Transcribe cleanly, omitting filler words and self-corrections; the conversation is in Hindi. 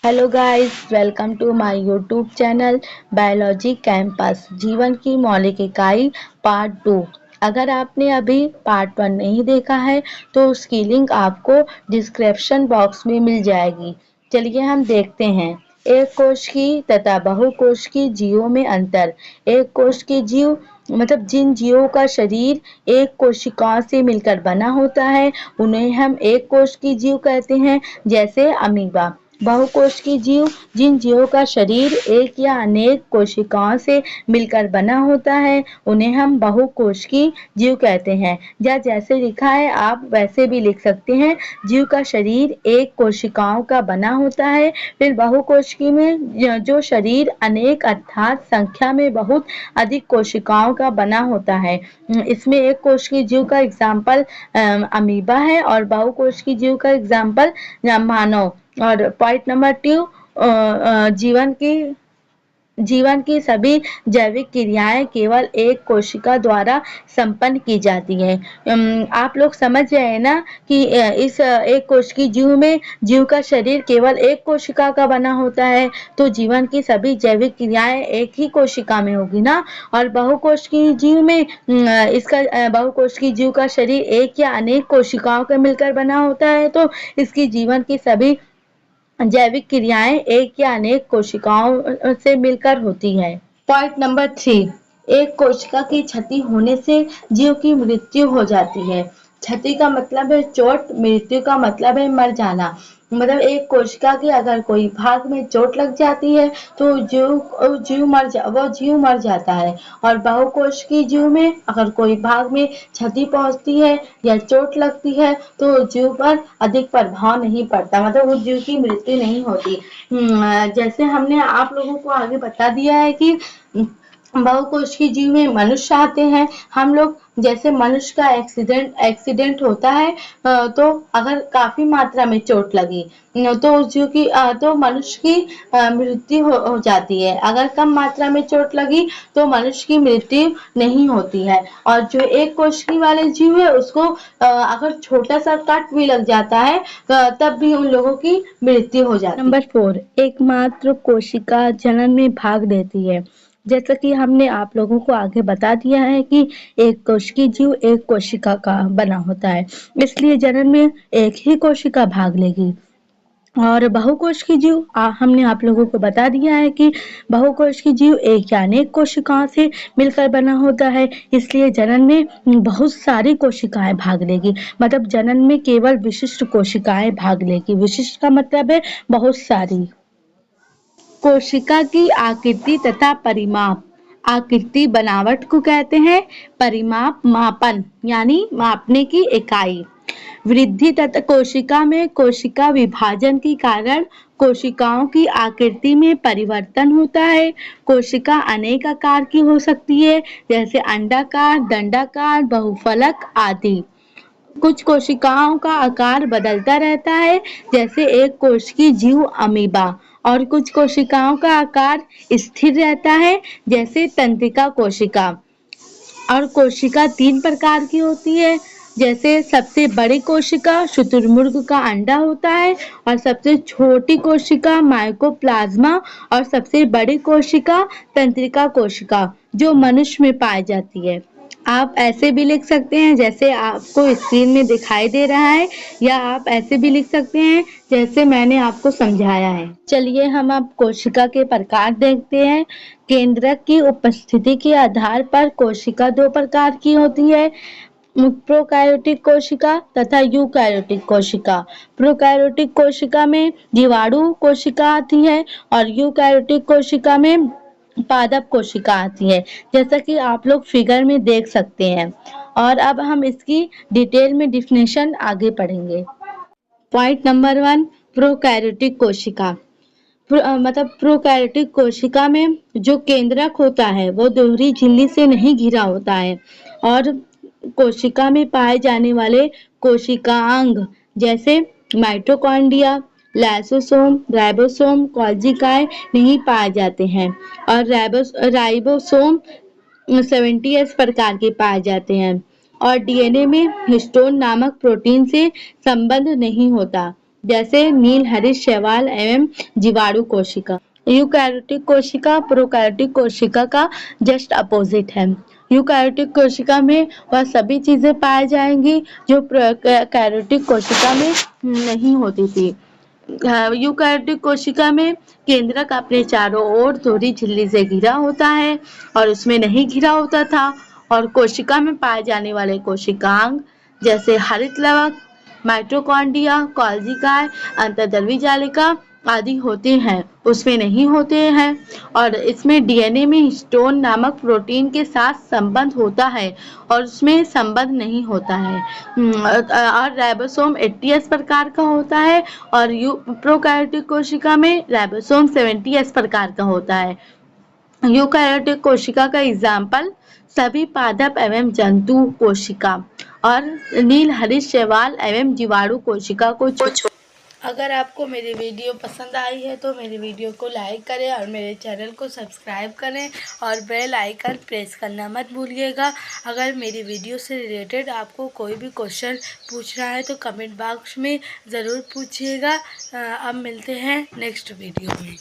Hello guys, welcome to my YouTube channel biology campus जीवन की मौलिक इकाई पार्ट 2। अगर आपने अभी पार्ट 1 नहीं देखा है तो उसकी लिंक आपको डिस्क्रिप्शन बॉक्स में मिल जाएगी। चलिए हम देखते हैं। एक कोश की तथा बहुकोश की जीवों में अंतर। एक कोश के जीव मतलब जिन जीवों का शरीर एक कोशिकाओं से मिलकर बना होता है उन्हें हम एक कोश की जीव कहते हैं, जैसे अमीबा। बहुकोश की जीव जिन जीवों का शरीर एक या अनेक कोशिकाओं से मिलकर बना होता है उन्हें हम बहुकोश की जीव कहते हैं। या जैसे लिखा है आप वैसे भी लिख सकते हैं। जीव का शरीर एक कोशिकाओं का बना होता है। फिर बहुकोशिकी में जो शरीर अनेक अर्थात संख्या में बहुत अधिक कोशिकाओं का बना होता है। इसमें एक कोश की जीव का एग्जाम्पल अमीबा है और बहुकोश की जीव का एग्जाम्पल मानव। और पॉइंट नंबर 2, जीवन की सभी जैविक क्रियाएं केवल एक कोशिका द्वारा संपन्न की जाती है। आप लोग समझ रहे हैं ना कि इस एक कोश की जीव में जीव का शरीर केवल एक कोशिका का बना होता है, तो जीवन की सभी जैविक क्रियाएं एक ही कोशिका में होगी ना। और बहुकोश की जीव में बहुकोश की जीव का शरीर एक या अनेक कोशिकाओं का मिलकर बना होता है, तो इसकी जीवन की सभी जैविक क्रियाएं एक या अनेक कोशिकाओं से मिलकर होती है। पॉइंट नंबर 3, एक कोशिका की क्षति होने से जीव की मृत्यु हो जाती है। क्षति का मतलब है चोट, मृत्यु का मतलब है मर जाना। मतलब एक कोशिका के अगर कोई भाग में चोट लग जाती है तो वो जीव मर जाता है। और बहुकोश की जीव में अगर कोई भाग में क्षति पहुंचती है या चोट लगती है तो जीव पर अधिक प्रभाव नहीं पड़ता, मतलब उस जीव की मृत्यु नहीं होती। जैसे हमने आप लोगों को आगे बता दिया है कि बहुकोश की जीव में मनुष्य आते हैं। हम लोग जैसे मनुष्य का एक्सीडेंट होता है तो अगर काफी मात्रा में चोट लगी तो उस जीव की तो मनुष्य की मृत्यु हो जाती है। अगर कम मात्रा में चोट लगी तो मनुष्य की मृत्यु नहीं होती है। और जो एक कोशिकी वाले जीव है उसको अगर छोटा सा कट भी लग जाता है तब भी उन लोगों की मृत्यु हो जाती है। नंबर 4, एकमात्र कोशिका जनन में भाग लेती है। जैसा कि हमने आप लोगों को आगे बता दिया है कि एक कोशिकी जीव एक कोशिका का बना होता है, इसलिए जनन में एक ही कोशिका भाग लेगी। और बहुकोश की जीव हमने आप लोगों को बता दिया है कि बहुकोश की जीव एक या अनेक कोशिकाओं से मिलकर बना होता है, इसलिए जनन में बहुत सारी कोशिकाएं भाग लेगी। मतलब जनन में केवल विशिष्ट कोशिकाएं भाग लेगी। विशिष्ट का मतलब है बहुत सारी। कोशिका की आकृति तथा परिमाप। आकृति बनावट को कहते हैं, परिमाप मापन यानी मापने की इकाई। वृद्धि तथा कोशिका में कोशिका विभाजन के कारण कोशिकाओं की आकृति में परिवर्तन होता है। कोशिका अनेक आकार की हो सकती है, जैसे अंडाकार, दंडाकार, बहुफलक आदि। कुछ कोशिकाओं का आकार बदलता रहता है, जैसे एक कोश की जीव अमीबा। और कुछ कोशिकाओं का आकार स्थिर रहता है, जैसे तंत्रिका कोशिका। और कोशिका 3 प्रकार की होती है, जैसे सबसे बड़ी कोशिका शुतुरमुर्ग का अंडा होता है, और सबसे छोटी कोशिका माइकोप्लाज्मा, और सबसे बड़ी कोशिका तंत्रिका कोशिका जो मनुष्य में पाई जाती है। आप ऐसे भी लिख सकते हैं जैसे आपको स्क्रीन में दिखाई दे रहा है, या आप ऐसे भी लिख सकते हैं जैसे मैंने आपको समझाया है। चलिए हम अब कोशिका के प्रकार देखते हैं। केंद्रक की उपस्थिति के आधार पर कोशिका 2 प्रकार की होती है, प्रोकैरियोटिक कोशिका तथा यूकैरियोटिक कोशिका। प्रोकैरियोटिक कोशिका में जीवाणु कोशिका आती है और यूकैरियोटिक कोशिका में पादप कोशिका आती है, जैसा कि आप लोग फिगर में देख सकते हैं। और अब हम इसकी डिटेल में डिफिनेशन आगे पढ़ेंगे। पॉइंट नंबर 1, प्रोकैरियोटिक कोशिका। मतलब प्रोकैरियोटिक कोशिका में जो केंद्रक होता है वो दोहरी झिल्ली से नहीं घिरा होता है, और कोशिका में पाए जाने वाले कोशिकांग जैसे माइटोकॉन्ड्रिया, लाइसोसोम, राइबोसोम, कोशिकाएं नहीं पाए जाते हैं। और राइबोसोम 70S प्रकार के पाए जाते हैं। और डीएनए में हिस्टोन नामक प्रोटीन से संबंध नहीं होता। जैसे नील हरित शैवाल एवं जीवाणु कोशिका। यूकैरियोटिक कोशिका प्रोकैरियोटिक कोशिका का जस्ट अपोजिट है। यूकैरियोटिक कोशिका में वह सभी चीजें पाई जाएंगी जो प्रोकैरियोटिक कोशिका में नहीं होती थी। यूकैरियोटिक कोशिका में केंद्रक अपने चारों ओर थोड़ी झिल्ली से घिरा होता है और उसमें नहीं घिरा होता था। और कोशिका में पाए जाने वाले कोशिकांग जैसे हरित लवक, माइटोकॉन्ड्रिया, कोशिकाएं, अंतर्द्रव्य जालिका आदि होते हैं, उसमें नहीं होते हैं। और इसमें डीएनए में हिस्टोन नामक प्रोटीन के साथ संबंध होता है और उसमें संबंध नहीं होता है। और राइबोसोम 80S प्रकार का होता है और प्रोकैरियोटिक कोशिका में राइबोसोम 70S प्रकार का होता है। यूकैरियोटिक कोशिका का एग्जाम्पल सभी पादप एवं जंतु कोशिका और नील हरित शैवाल एवं जीवाणु कोशिका को अगर आपको मेरी वीडियो पसंद आई है तो मेरी वीडियो को लाइक करें और मेरे चैनल को सब्सक्राइब करें और बेल आइकन प्रेस करना मत भूलिएगा। अगर मेरी वीडियो से रिलेटेड आपको कोई भी क्वेश्चन पूछना है तो कमेंट बॉक्स में ज़रूर पूछिएगा। अब मिलते हैं नेक्स्ट वीडियो में।